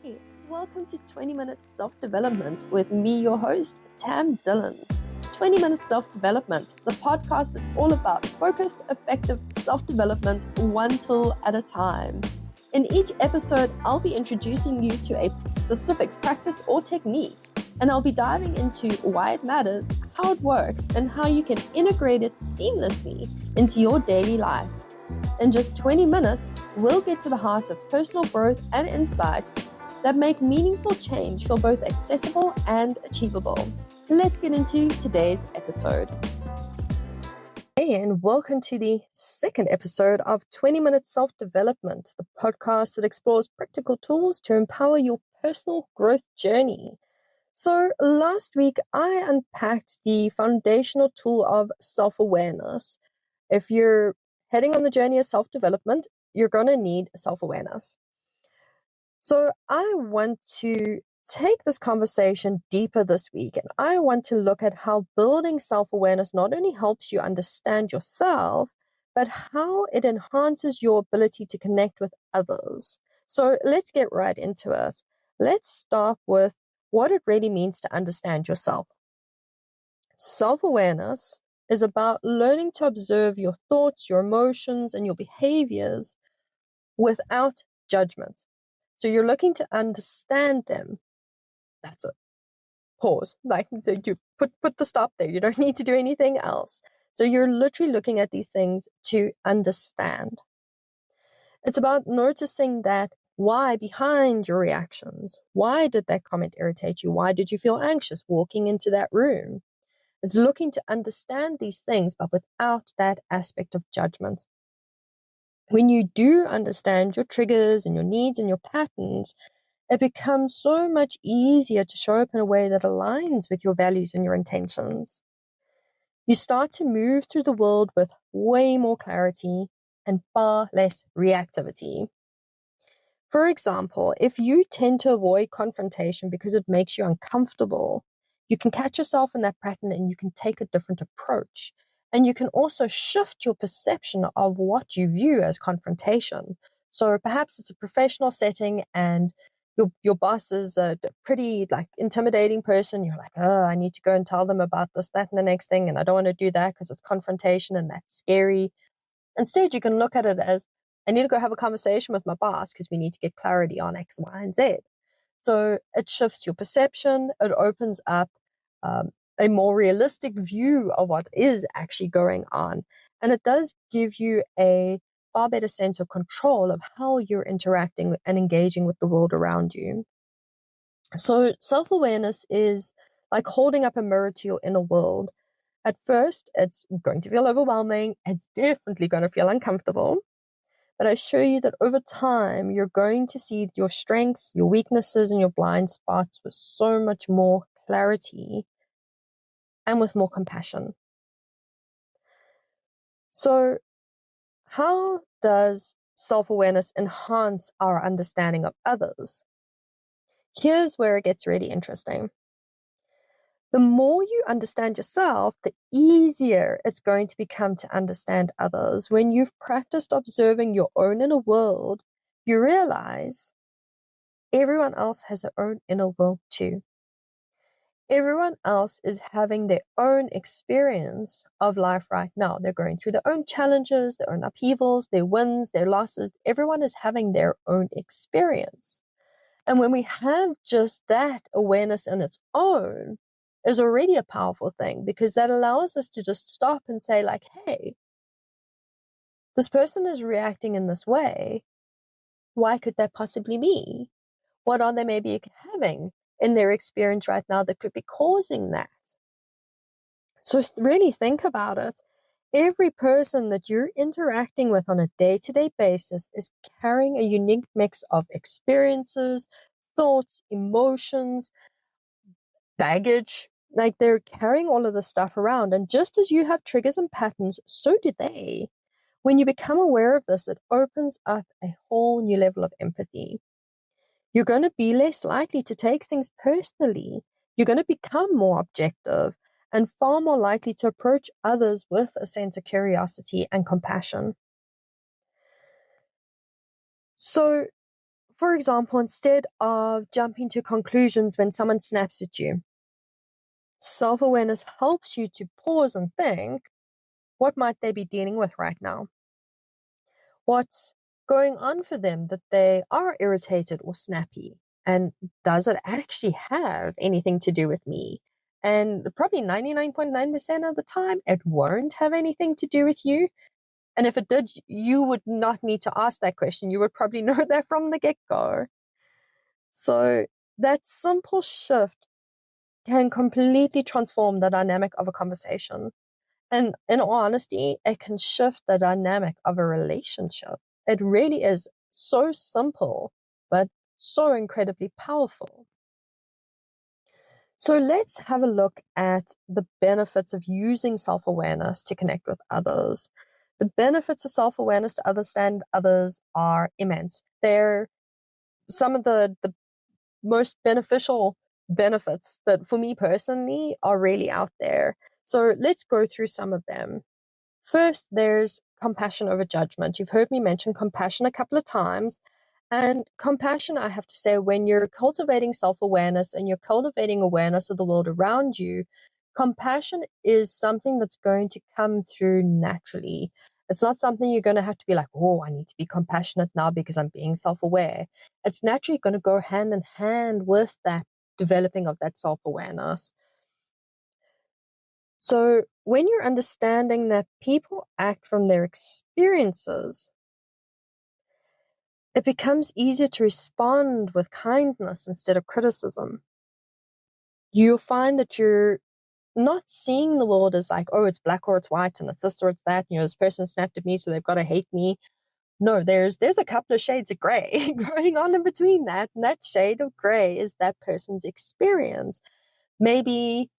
Hey, welcome to 20 Minutes Self-Development with me, your host, Tam Dillon. 20 Minutes Self-Development, the podcast that's all about focused, effective self-development, one tool at a time. In each episode, I'll be introducing you to a specific practice or technique, and I'll be diving into why it matters, how it works, and how you can integrate it seamlessly into your daily life. In just 20 minutes, we'll get to the heart of personal growth and insights that make meaningful change feel both accessible and achievable. Let's get into today's episode. Hey, and welcome to the second episode of 20 Minutes Self-Development, the podcast that explores practical tools to empower your personal growth journey. So last week, I unpacked the foundational tool of self-awareness. If you're heading on the journey of self-development, you're going to need self-awareness. So I want to take this conversation deeper this week, and I want to look at how building self-awareness not only helps you understand yourself, but how it enhances your ability to connect with others. So let's get right into it. Let's start with what it really means to understand yourself. Self-awareness is about learning to observe your thoughts, your emotions, and your behaviors without judgment. So you're looking to understand them. That's it. Pause. So you put the stop there. You don't need to do anything else. So you're literally looking at these things to understand. It's about noticing that why behind your reactions. Why did that comment irritate you? Why did you feel anxious walking into that room? It's looking to understand these things, but without that aspect of judgment. When you do understand your triggers and your needs and your patterns, it becomes so much easier to show up in a way that aligns with your values and your intentions. You start to move through the world with way more clarity and far less reactivity. For example, if you tend to avoid confrontation because it makes you uncomfortable, you can catch yourself in that pattern and you can take a different approach. And you can also shift your perception of what you view as confrontation. So perhaps it's a professional setting and your boss is a pretty intimidating person. You're like, oh, I need to go and tell them about this, that, and the next thing. And I don't want to do that because it's confrontation and that's scary. Instead, you can look at it as, I need to go have a conversation with my boss because we need to get clarity on X, Y, and Z. So it shifts your perception. It opens up a more realistic view of what is actually going on. And it does give you a far better sense of control of how you're interacting and engaging with the world around you. So self-awareness is like holding up a mirror to your inner world. At first, it's going to feel overwhelming. It's definitely going to feel uncomfortable. But I show you that over time, you're going to see your strengths, your weaknesses, and your blind spots with so much more clarity and with more compassion. So how does self-awareness enhance our understanding of others? Here's where it gets really interesting. The more you understand yourself, the easier it's going to become to understand others. When you've practiced observing your own inner world, you realize everyone else has their own inner world too. Everyone else is having their own experience of life right now. They're going through their own challenges, their own upheavals, their wins, their losses. Everyone is having their own experience. And when we have just that awareness in its own, is already a powerful thing, because that allows us to just stop and say, like, hey, this person is reacting in this way. Why could that possibly be? What are they maybe having in their experience right now that could be causing that? So really think about it. Every person that you're interacting with on a day-to-day basis is carrying a unique mix of experiences, thoughts, emotions, baggage. Like, they're carrying all of this stuff around. And just as you have triggers and patterns, so do they. When you become aware of this, it opens up a whole new level of empathy. You're going to be less likely to take things personally. You're going to become more objective and far more likely to approach others with a sense of curiosity and compassion. So for example, instead of jumping to conclusions when someone snaps at you, self-awareness helps you to pause and think, what might they be dealing with right now? What's going on for them that they are irritated or snappy? And does it actually have anything to do with me? And probably 99.9% of the time, it won't have anything to do with you. And if it did, you would not need to ask that question. You would probably know that from the get-go. So that simple shift can completely transform the dynamic of a conversation. And in all honesty, it can shift the dynamic of a relationship. It really is so simple, but so incredibly powerful. So let's have a look at the benefits of using self-awareness to connect with others. The benefits of self-awareness to understand others are immense. They're some of the most beneficial benefits that for me personally are really out there. So let's go through some of them. First, there's compassion over judgment. You've heard me mention compassion a couple of times. And compassion, I have to say, when you're cultivating self-awareness and you're cultivating awareness of the world around you, compassion is something that's going to come through naturally. It's not something you're going to have to be like, oh, I need to be compassionate now because I'm being self-aware. It's naturally going to go hand in hand with that developing of that self-awareness. So when you're understanding that people act from their experiences, it becomes easier to respond with kindness instead of criticism. You'll find that you're not seeing the world as like, oh, it's black or it's white and it's this or it's that. You know, this person snapped at me, so they've got to hate me. No, there's a couple of shades of gray going on in between that. And that shade of gray is that person's experience. Maybe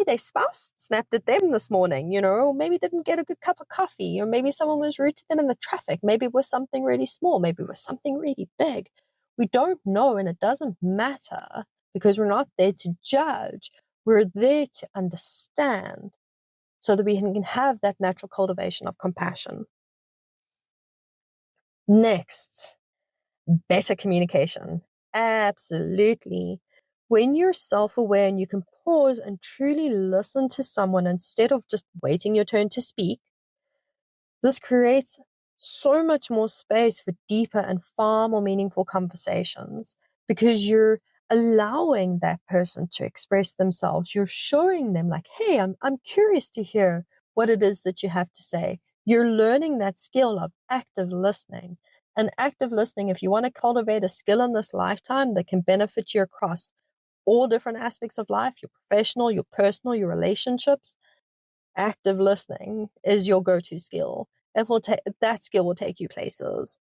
their spouse snapped at them this morning, you know, or maybe they didn't get a good cup of coffee, or maybe someone was rude to them in the traffic. Maybe it was something really small, maybe it was something really big. We don't know, and it doesn't matter because we're not there to judge. We're there to understand so that we can have that natural cultivation of compassion. Next, better communication. Absolutely. When you're self-aware and you can pause and truly listen to someone instead of just waiting your turn to speak, this creates so much more space for deeper and far more meaningful conversations because you're allowing that person to express themselves. You're showing them like, hey, I'm curious to hear what it is that you have to say. You're learning that skill of active listening. And active listening, if you want to cultivate a skill in this lifetime that can benefit you across all different aspects of life, your professional, your personal, your relationships, active listening is your go-to skill. That skill will take you places.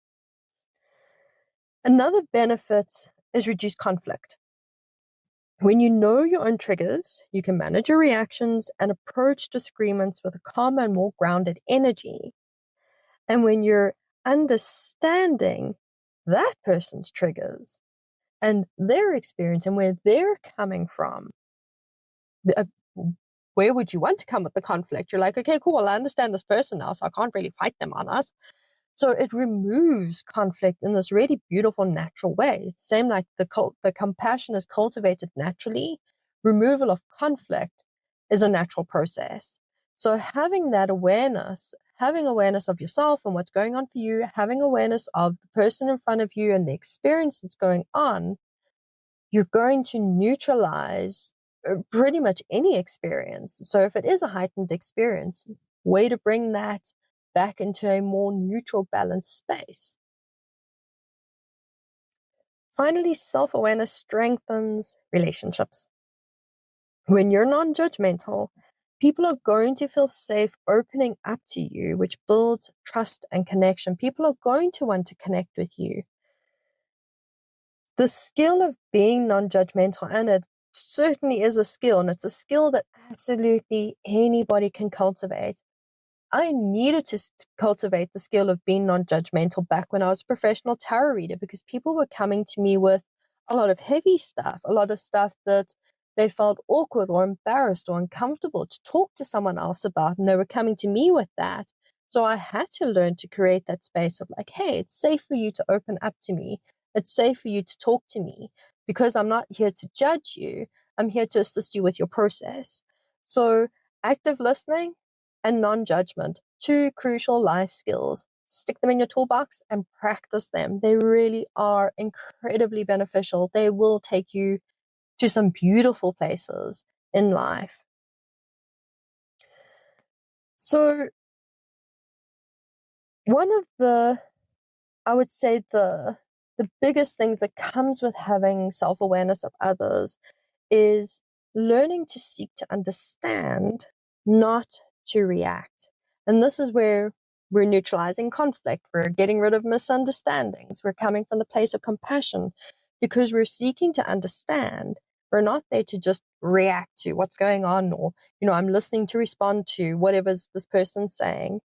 Another benefit is reduced conflict. When you know your own triggers, you can manage your reactions and approach disagreements with a calmer and more grounded energy. And when you're understanding that person's triggers and their experience and where they're coming from, uh, where would you want to come with the conflict? You're like, okay, cool, I understand this person now, so I can't really fight them on us. So it removes conflict in this really beautiful, natural way. Same like the compassion is cultivated naturally. Removal of conflict is a natural process. So having that awareness, having awareness of yourself and what's going on for you, having awareness of the person in front of you and the experience that's going on, you're going to neutralize pretty much any experience. So if it is a heightened experience, way to bring that back into a more neutral, balanced space. Finally, self-awareness strengthens relationships. When you're non-judgmental, people are going to feel safe opening up to you, which builds trust and connection. People are going to want to connect with you. The skill of being non-judgmental, and it certainly is a skill, and it's a skill that absolutely anybody can cultivate. I needed to cultivate the skill of being non-judgmental back when I was a professional tarot reader because people were coming to me with a lot of heavy stuff, a lot of stuff that they felt awkward or embarrassed or uncomfortable to talk to someone else about, and they were coming to me with that. So I had to learn to create that space of like, hey, it's safe for you to open up to me. It's safe for you to talk to me because I'm not here to judge you. I'm here to assist you with your process. So active listening and non-judgment, two crucial life skills. Stick them in your toolbox and practice them. They really are incredibly beneficial. They will take you to some beautiful places in life. So one of the, I would say the biggest things that comes with having self-awareness of others is learning to seek to understand, not to react. And this is where we're neutralizing conflict. We're getting rid of misunderstandings. We're coming from the place of compassion because we're seeking to understand. We're not there to just react to what's going on, or, I'm listening to respond to whatever's this person's saying.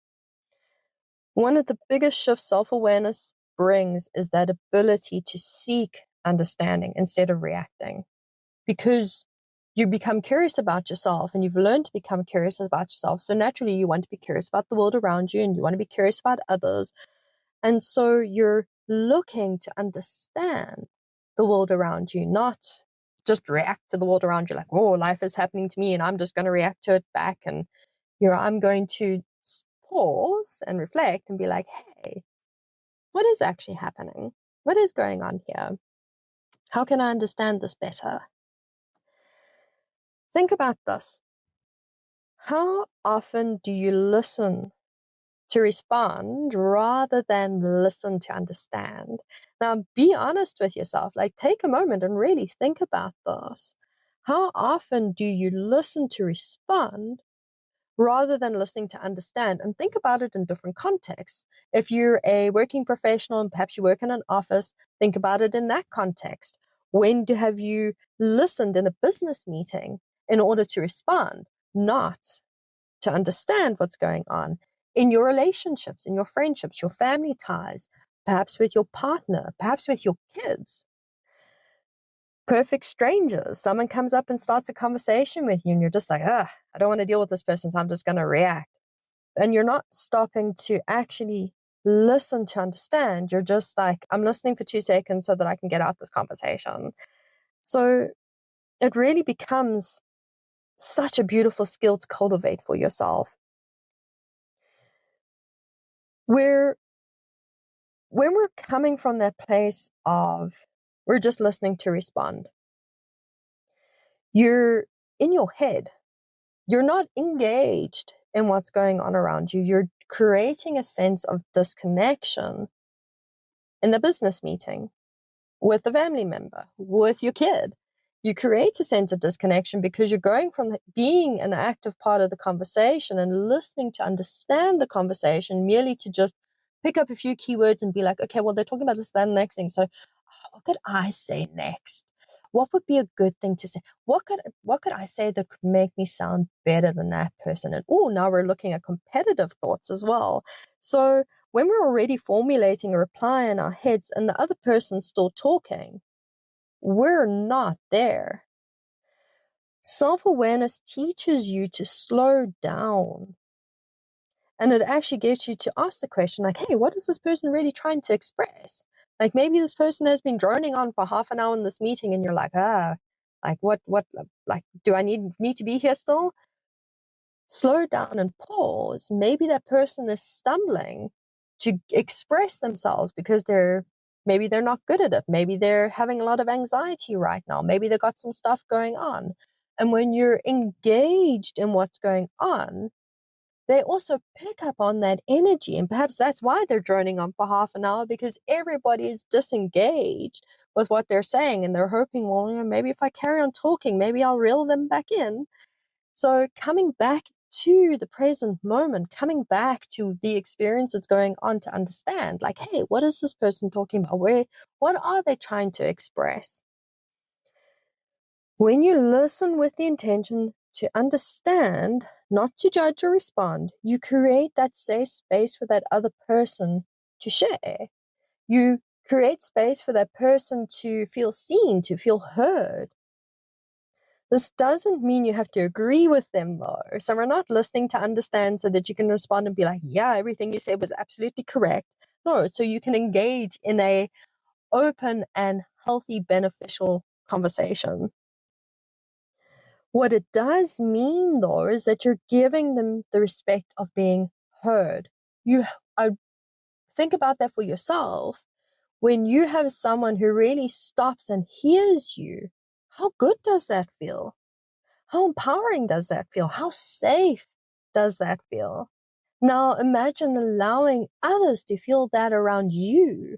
One of the biggest shifts self-awareness brings is that ability to seek understanding instead of reacting, because you become curious about yourself and you've learned to become curious about yourself. So naturally you want to be curious about the world around you and you want to be curious about others. And so you're looking to understand the world around you, not just react to the world around you like, oh, life is happening to me and I'm just going to react to it back. And I'm going to pause and reflect and be like, hey, what is actually happening? What is going on here? How can I understand this better? Think about this. How often do you listen to respond rather than listen to understand? Now, be honest with yourself. Like, take a moment and really think about this. How often do you listen to respond rather than listening to understand? And think about it in different contexts. If you're a working professional and perhaps you work in an office, think about it in that context. When have you listened in a business meeting in order to respond, not to understand what's going on? In your relationships, in your friendships, your family ties, perhaps with your partner, perhaps with your kids, perfect strangers. Someone comes up and starts a conversation with you and you're just like, I don't want to deal with this person, so I'm just going to react. And you're not stopping to actually listen to understand. You're just like, I'm listening for 2 seconds so that I can get out this conversation. So it really becomes such a beautiful skill to cultivate for yourself. When we're coming from that place of we're just listening to respond, you're in your head. You're not engaged in what's going on around you. You're creating a sense of disconnection in the business meeting, with the family member, with your kid. You create a sense of disconnection because you're going from being an active part of the conversation and listening to understand the conversation merely to just pick up a few keywords and be like, okay, well, they're talking about this, that, and the next thing. So what could I say next? What would be a good thing to say? What could I say that could make me sound better than that person? And now we're looking at competitive thoughts as well. So when we're already formulating a reply in our heads and the other person's still talking, we're not there. Self-awareness teaches you to slow down. And it actually gets you to ask the question like, hey, what is this person really trying to express? Like maybe this person has been droning on for half an hour in this meeting and you're like, like what, like, do I need to be here still? Slow down and pause. Maybe that person is stumbling to express themselves because maybe they're not good at it. Maybe they're having a lot of anxiety right now. Maybe they've got some stuff going on. And when you're engaged in what's going on, they also pick up on that energy. And perhaps that's why they're droning on for half an hour, because everybody is disengaged with what they're saying. And they're hoping, well, maybe if I carry on talking, maybe I'll reel them back in. So coming back to the present moment, coming back to the experience that's going on to understand, like, hey, what is this person talking about? What are they trying to express? When you listen with the intention to understand, not to judge or respond, you create that safe space for that other person to share. You create space for that person to feel seen, to feel heard. This doesn't mean you have to agree with them, though. So we're not listening to understand so that you can respond and be like, yeah, everything you said was absolutely correct. No, so you can engage in a open and healthy, beneficial conversation. What it does mean, though, is that you're giving them the respect of being heard. I think about that for yourself. When you have someone who really stops and hears you, how good does that feel? How empowering does that feel? How safe does that feel? Now imagine allowing others to feel that around you.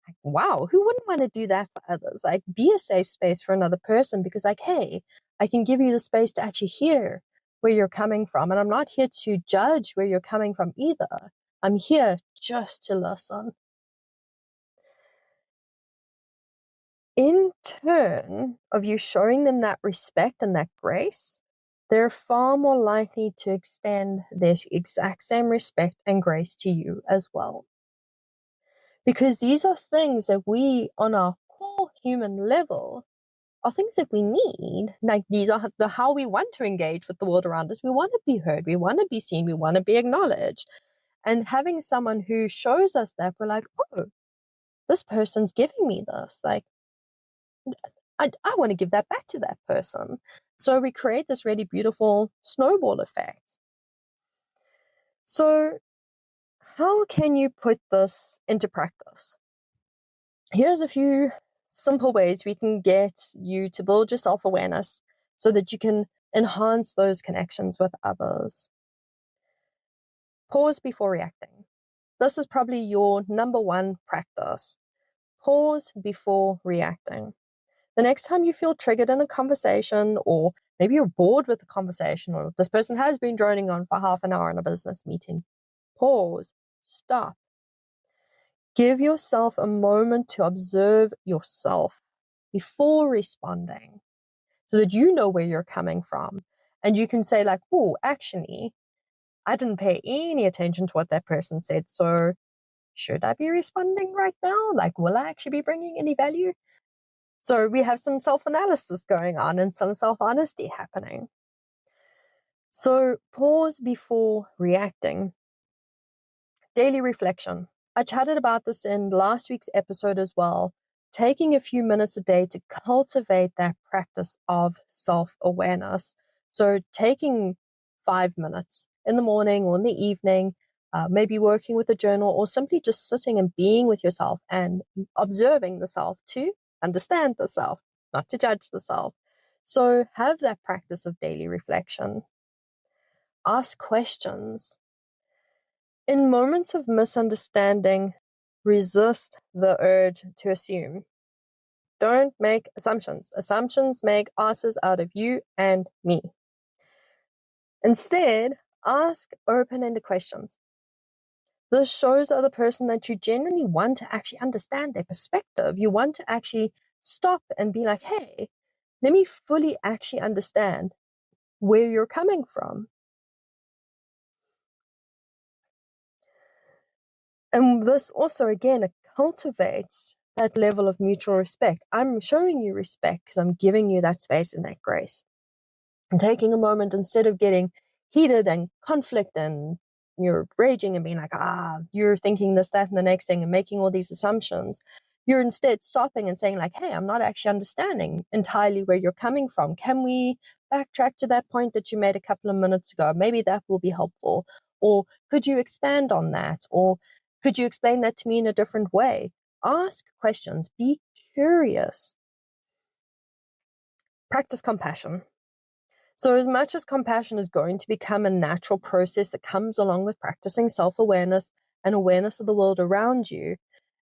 Like, wow, who wouldn't want to do that for others? Like, be a safe space for another person because, like, hey, I can give you the space to actually hear where you're coming from. And I'm not here to judge where you're coming from either. I'm here just to listen. In turn of you showing them that respect and that grace, they're far more likely to extend this exact same respect and grace to you as well. Because these are things that we, on our core human level, are things that we need. Like, these are how we want to engage with the world around us. We want to be heard, we want to be seen, we want to be acknowledged. And having someone who shows us that, we're like, oh, this person's giving me this. Like, I want to give that back to that person. So we create this really beautiful snowball effect. So how can you put this into practice? Here's a few simple ways we can get you to build your self-awareness so that you can enhance those connections with others. Pause before reacting. This is probably your number one practice. Pause before reacting. The next time you feel triggered in a conversation, or maybe you're bored with the conversation, or this person has been droning on for half an hour in a business meeting, pause, stop. Give yourself a moment to observe yourself before responding so that you know where you're coming from. And you can say, like, oh, actually, I didn't pay any attention to what that person said. So should I be responding right now? Like, will I actually be bringing any value? So we have some self-analysis going on and some self-honesty happening. So pause before reacting. Daily reflection. I chatted about this in last week's episode as well. Taking a few minutes a day to cultivate that practice of self-awareness. So taking 5 minutes in the morning or in the evening, maybe working with a journal, or simply just sitting and being with yourself and observing the self to understand the self, not to judge the self. So have that practice of daily reflection. Ask questions. In moments of misunderstanding, resist the urge to assume. Don't make assumptions. Assumptions make asses out of you and me. Instead, ask open-ended questions. This shows the other person that you genuinely want to actually understand their perspective. You want to actually stop and be like, hey, let me fully actually understand where you're coming from. And this also, again, it cultivates that level of mutual respect. I'm showing you respect because I'm giving you that space and that grace. And taking a moment, instead of getting heated and conflict and you're raging and being like, you're thinking this, that, and the next thing and making all these assumptions, you're instead stopping and saying, like, hey, I'm not actually understanding entirely where you're coming from. Can we backtrack to that point that you made a couple of minutes ago? Maybe that will be helpful. Or could you expand on that? Or could you explain that to me in a different way? Ask questions. Be curious. Practice compassion. So as much as compassion is going to become a natural process that comes along with practicing self-awareness and awareness of the world around you,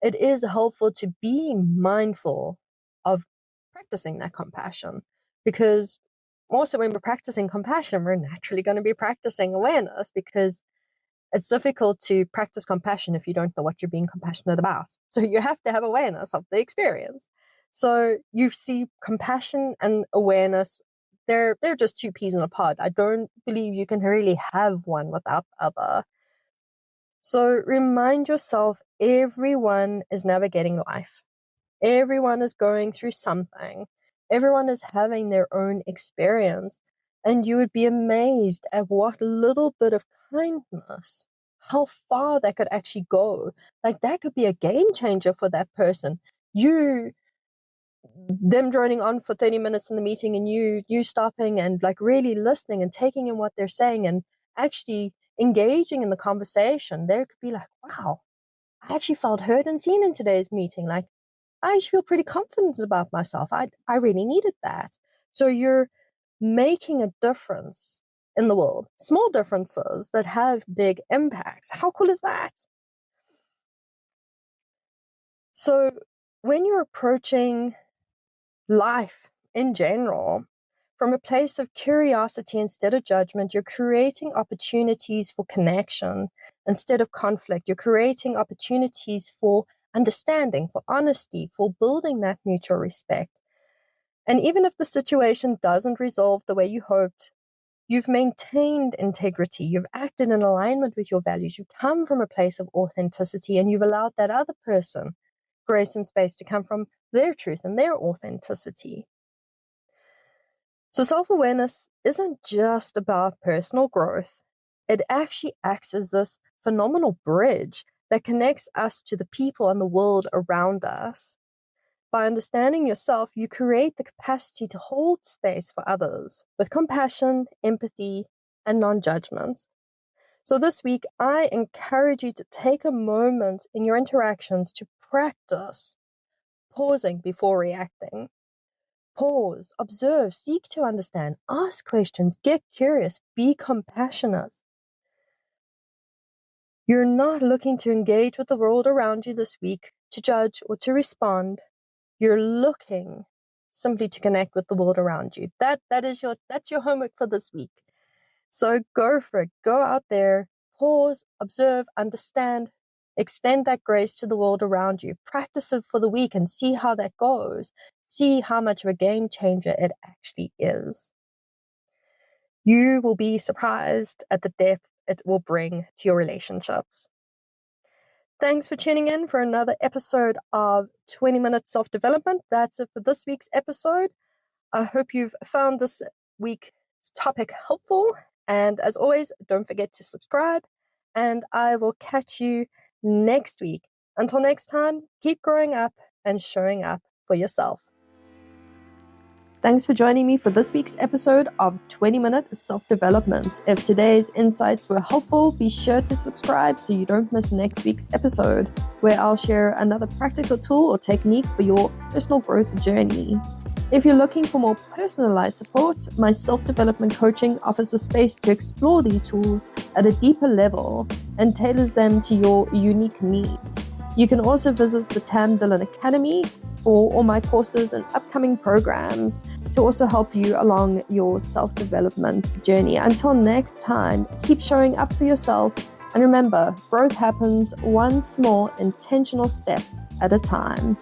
it is helpful to be mindful of practicing that compassion. Because also when we're practicing compassion, we're naturally going to be practicing awareness, because it's difficult to practice compassion if you don't know what you're being compassionate about. So you have to have awareness of the experience. So you see compassion and awareness, they're just two peas in a pod. I don't believe you can really have one without the other. So remind yourself, everyone is navigating life. Everyone is going through something. Everyone is having their own experience. And you would be amazed at what little bit of kindness, how far that could actually go. Like, that could be a game changer for that person. them droning on for 30 minutes in the meeting and you stopping and like really listening and taking in what they're saying and actually engaging in the conversation, there could be like, wow, I actually felt heard and seen in today's meeting. Like, I actually feel pretty confident about myself. I really needed that. So you're making a difference in the world, small differences that have big impacts. How cool is that? So when you're approaching life in general from a place of curiosity instead of judgment, you're creating opportunities for connection instead of conflict. You're creating opportunities for understanding, for honesty, for building that mutual respect. And even if the situation doesn't resolve the way you hoped, you've maintained integrity, you've acted in alignment with your values, you've come from a place of authenticity, and you've allowed that other person grace and space to come from their truth and their authenticity. So self-awareness isn't just about personal growth. It actually acts as this phenomenal bridge that connects us to the people and the world around us. By understanding yourself, you create the capacity to hold space for others with compassion, empathy, and non-judgment. So this week, I encourage you to take a moment in your interactions to practice pausing before reacting. Pause, observe, seek to understand, ask questions, get curious, be compassionate. You're not looking to engage with the world around you this week, to judge or to respond. You're looking simply to connect with the world around you. That's your homework for this week. So go for it. Go out there, pause, observe, understand, extend that grace to the world around you. Practice it for the week and see how that goes. See how much of a game changer it actually is. You will be surprised at the depth it will bring to your relationships. Thanks for tuning in for another episode of 20 Minute Self-Development. That's it for this week's episode. I hope you've found this week's topic helpful. And as always, don't forget to subscribe. And I will catch you next week. Until next time, keep growing up and showing up for yourself. Thanks for joining me for this week's episode of 20 Minute Self-Development. If today's insights were helpful, be sure to subscribe so you don't miss next week's episode, where I'll share another practical tool or technique for your personal growth journey. If you're looking for more personalized support, my self-development coaching offers a space to explore these tools at a deeper level and tailors them to your unique needs. You can also visit the Tam Dillon Academy for all my courses and upcoming programs to also help you along your self-development journey. Until next time, keep showing up for yourself, and remember, growth happens one small intentional step at a time.